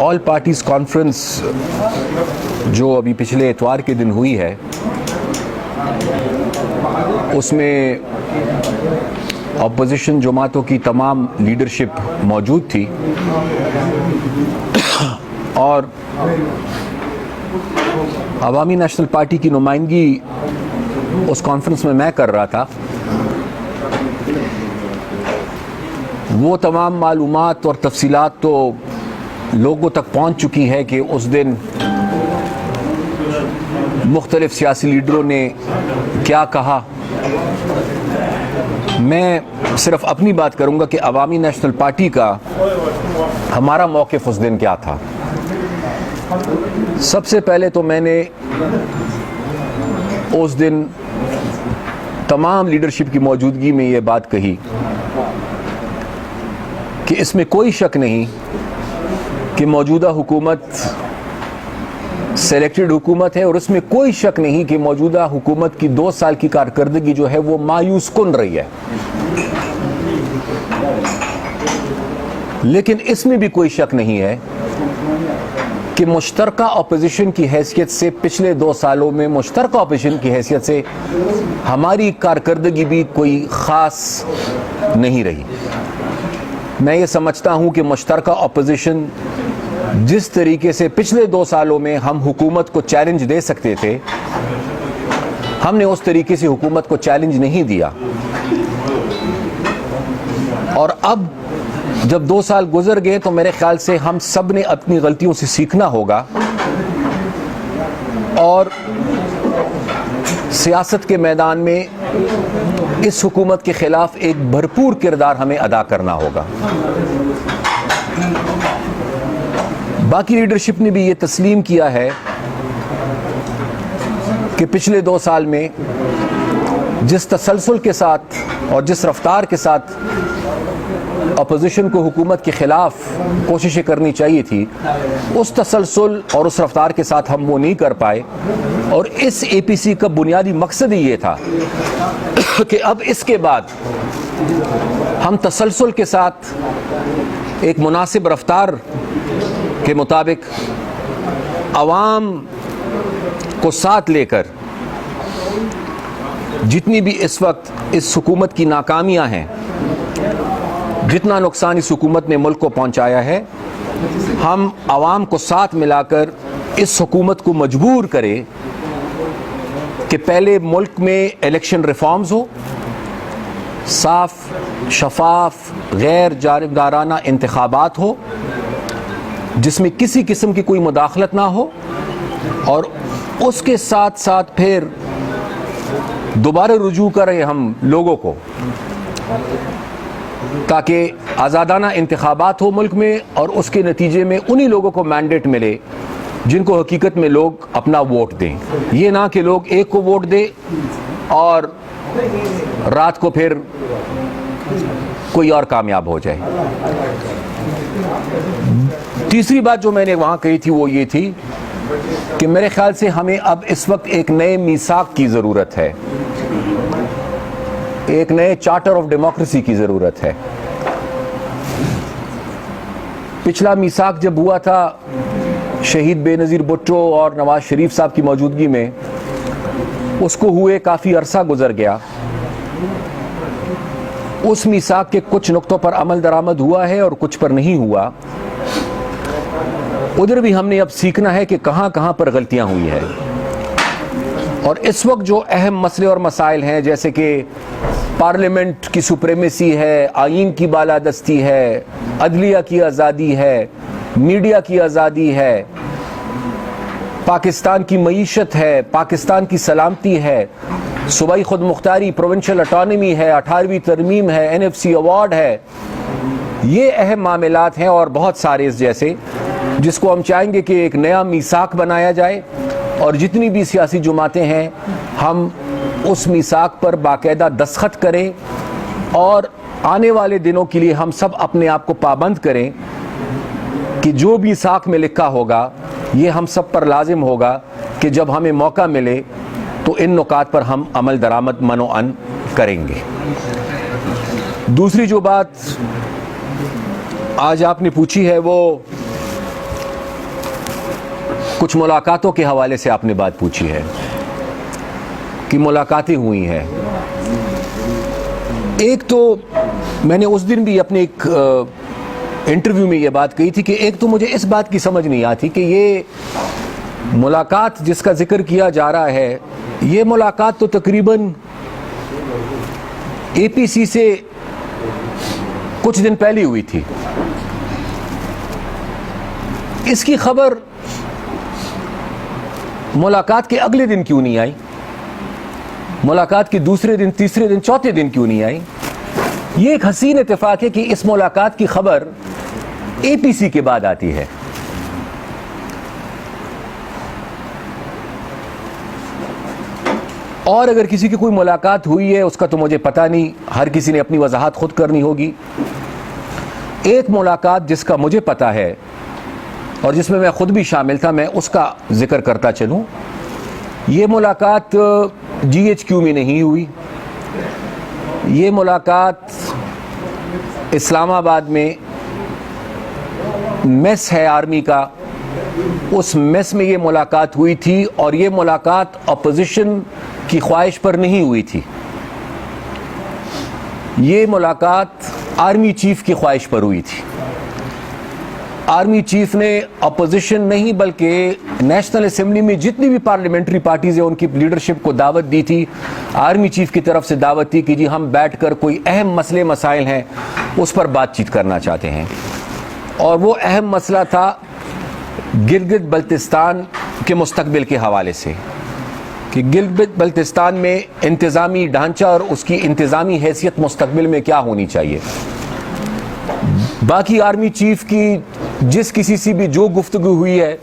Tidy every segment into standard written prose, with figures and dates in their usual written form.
All parties conference जो अभी पिछले इतवार के दिन हुई है, उसमें अपोजिशन जमातों की तमाम लीडरशिप मौजूद थी और अवामी नेशनल पार्टी की नुमाइंदगी उस कॉन्फ्रेंस में मैं कर रहा था। वो तमाम मालूमात और तफसीलात तो लोगों तक पहुंच चुकी है कि उस दिन मुख्तलिफ सियासी लीडरों ने क्या कहा। मैं सिर्फ अपनी बात करूंगा कि अवामी नेशनल पार्टी का हमारा मौक़िफ़ उस दिन क्या था। सबसे पहले तो मैंने उस दिन तमाम लीडरशिप की मौजूदगी में ये बात कही कि इसमें कोई शक नहीं कि मौजूदा हुकूमत सेलेक्टेड हुकूमत है और इसमें कोई शक नहीं कि मौजूदा हुकूमत की 2 साल की कारकर्दगी जो है वो मायूस कुन रही है। लेकिन इसमें भी कोई शक नहीं है कि मुश्तरका अपोजिशन की हैसियत से पिछले 2 सालों में मुश्तरका अपोजिशन की हैसियत से हमारी कारकर्दगी भी कोई ख़ास नहीं रही। मैं ये समझता हूँ कि मुश्तरका अपोजिशन जिस तरीके से पिछले 2 सालों में हम हुकूमत को चैलेंज दे सकते थे, हमने उस तरीके से हुकूमत को चैलेंज नहीं दिया। और अब जब 2 साल गुजर गए तो मेरे ख्याल से हम सब ने अपनी गलतियों से सीखना होगा और सियासत के मैदान में इस हुकूमत के खिलाफ एक भरपूर किरदार हमें अदा करना होगा। बाकी लीडरशिप ने भी ये तस्लीम किया है कि पिछले 2 साल में जिस तसलसल के साथ और जिस रफ्तार के साथ अपोजिशन को हुकूमत के ख़िलाफ़ कोशिशें करनी चाहिए थी, उस तसलसल और उस रफ्तार के साथ हम वो नहीं कर पाए। और इस APC का बुनियादी मकसद ही ये था कि अब इसके बाद हम तसलसल के साथ एक मुनासिब रफ्तार के मुताबिक अवाम को साथ लेकर जितनी भी इस वक्त इस हुकूमत की नाकामियां हैं, जितना नुकसान इस हुकूमत ने मुल्क को पहुंचाया है, हम आवाम को साथ मिलाकर इस हुकूमत को मजबूर करें कि पहले मुल्क में इलेक्शन रिफॉर्म्स हो, साफ शफाफ गैर जानिबदाराना इंतखाबात हो जिसमें किसी किस्म की कोई मुदाखलत ना हो, और उसके साथ साथ फिर दोबारा रुजू करें हम लोगों को ताकि आज़ादाना इंतखाबात हो मुल्क में और उसके नतीजे में उन्हीं लोगों को मैंडेट मिले जिनको हकीकत में लोग अपना वोट दें। ये ना कि लोग एक को वोट दे और रात को फिर कोई और कामयाब हो जाए। तीसरी बात जो मैंने वहाँ कही थी वो ये थी कि मेरे ख्याल से हमें अब इस वक्त एक नए मीसाक की ज़रूरत है, एक नए चार्टर ऑफ डेमोक्रेसी की ज़रूरत है। पिछला मीसाक जब हुआ था शहीद बेनज़ीर भुट्टो और नवाज शरीफ साहब की मौजूदगी में, उसको हुए काफ़ी अरसा गुजर गया। उस मीसाक के कुछ नुक्तों पर अमल दरामद हुआ है और कुछ पर नहीं हुआ। उधर भी हमने अब सीखना है कि कहाँ कहाँ पर गलतियाँ हुई है। और इस वक्त जो अहम मसले और मसाइल हैं, जैसे कि पार्लियामेंट की सुप्रीमेसी है, आईन की बालादस्ती है, अदलिया की आज़ादी है, मीडिया की आज़ादी है, पाकिस्तान की मईशत है, पाकिस्तान की सलामती है, सूबाई खुद मुख्तारी प्रोविंशियल ऑटोनमी है, 18वीं तरमीम है, NFC अवार्ड है। ये अहम मामलात हैं और बहुत सारे इस जैसे, जिसको हम चाहेंगे कि एक नया मीसाक बनाया जाए और जितनी भी सियासी जमातें हैं हम उस मीसाक पर बाकायदा दस्तखत करें और आने वाले दिनों के लिए हम सब अपने आप को पाबंद करें कि जो भी मीसाक में लिखा होगा ये हम सब पर लाजिम होगा कि जब हमें मौका मिले तो इन नुकात पर हम अमल दरामद मनोअन करेंगे। दूसरी जो बात आज आपने पूछी है वो कुछ मुलाकातों के हवाले से आपने बात पूछी है कि मुलाकातें हुई हैं। एक तो मैंने उस दिन भी अपने एक इंटरव्यू में ये बात कही थी कि एक तो मुझे इस बात की समझ नहीं आती कि ये मुलाकात जिसका जिक्र किया जा रहा है, ये मुलाकात तो तकरीबन एपीसी से कुछ दिन पहले हुई थी। इसकी खबर मुलाकात के अगले दिन क्यों नहीं आई? मुलाकात के दूसरे दिन, तीसरे दिन, चौथे दिन क्यों नहीं आई? ये एक हसीन इत्तेफाक है कि इस मुलाकात की खबर एपीसी के बाद आती है। और अगर किसी की कोई मुलाकात हुई है उसका तो मुझे पता नहीं, हर किसी ने अपनी वजाहत खुद करनी होगी। एक मुलाकात जिसका मुझे पता है और जिसमें मैं खुद भी शामिल था, मैं उसका जिक्र करता चलूं। ये मुलाकात जीएचक्यू में नहीं हुई। ये मुलाकात इस्लामाबाद में मेस है आर्मी का, उस मेस में ये मुलाकात हुई थी। और ये मुलाकात अपोजिशन की ख्वाहिश पर नहीं हुई थी, ये मुलाकात आर्मी चीफ की ख्वाहिश पर हुई थी। आर्मी चीफ ने अपोजिशन नहीं बल्कि नेशनल असेंबली में जितनी भी पार्लियामेंट्री पार्टीज है उनकी लीडरशिप को दावत दी थी। आर्मी चीफ की तरफ से दावत थी कि जी हम बैठकर कोई अहम मसले मसाइल हैं उस पर बातचीत करना चाहते हैं। और वो अहम मसला था गिलगित बल्तिस्तान के मुस्तकबिल के हवाले से कि गिलगित बल्तिस्तान में इंतज़ामी ढांचा और उसकी इंतज़ामी हैसियत मुस्तकबिल में क्या होनी चाहिए। बाकी आर्मी चीफ की जिस किसी से भी जो गुफ्तगू हुई है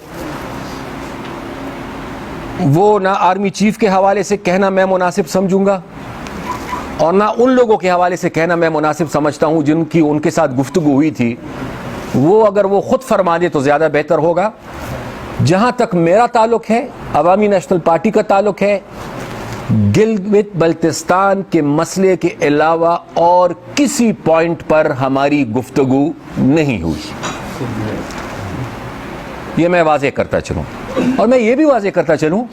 वो ना आर्मी चीफ के हवाले से कहना मैं मुनासिब समझूंगा और ना उन लोगों के हवाले से कहना मैं मुनासिब समझता हूं जिनकी उनके साथ गुफ्तगू हुई थी। वो अगर वो खुद फरमा दे तो ज़्यादा बेहतर होगा। जहां तक मेरा ताल्लुक है, अवामी नेशनल पार्टी का ताल्लुक है, गिलगित बल्तिस्तान के मसले के अलावा और किसी पॉइंट पर हमारी गुफ्तगू नहीं हुई। ये मैं वाज़ेह करता चलूं। और मैं ये भी वाज़ेह करता चलूं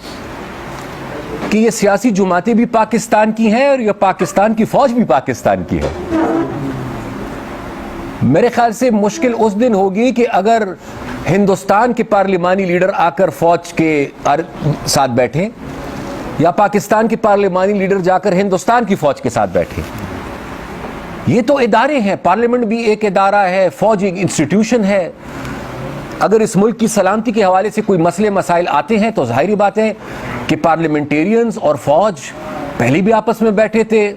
कि ये सियासी जुमातें भी पाकिस्तान की हैं और ये पाकिस्तान की फौज भी पाकिस्तान की है। मेरे ख्याल से मुश्किल उस दिन होगी कि अगर हिंदुस्तान के पार्लिमानी लीडर आकर फौज के साथ बैठे या पाकिस्तान के पार्लिमानी लीडर जाकर हिंदुस्तान की फौज के साथ बैठे। ये तो इदारे हैं, पार्लियामेंट भी एक इदारा है, फौज एक इंस्टीट्यूशन है। अगर इस मुल्क की सलामती के हवाले से कोई मसले मसाइल आते हैं तो जाहिर बात है कि पार्लियामेंटेरियंस और फौज पहले भी आपस में बैठे थे,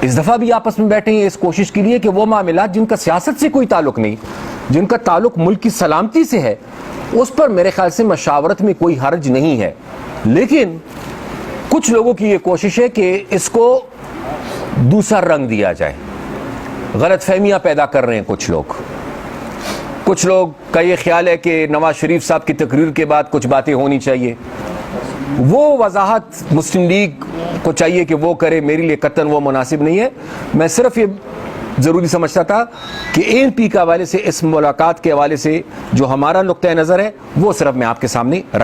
इस दफ़ा भी आपस में बैठे हैं इस कोशिश के लिए कि वो मामलात जिनका सियासत से कोई ताल्लुक नहीं, जिनका ताल्लुक मुल्क की सलामती से है, उस पर मेरे ख्याल से मशावरत में कोई हर्ज नहीं है। लेकिन कुछ लोगों की ये कोशिश है कि इसको दूसरा रंग दिया जाए। गलतफहमियां पैदा कर रहे हैं कुछ लोग का ये ख्याल है कि नवाज शरीफ साहब की तकरीर के बाद कुछ बातें होनी चाहिए। वो वजाहत मुस्लिम लीग को चाहिए कि वो करे, मेरे लिए कतन वो मुनासिब नहीं है। मैं सिर्फ ये ज़रूरी समझता था कि ANP के हवाले से, इस मुलाकात के हवाले से जो हमारा नुक्ता नज़र है वो सिर्फ मैं आपके सामने रख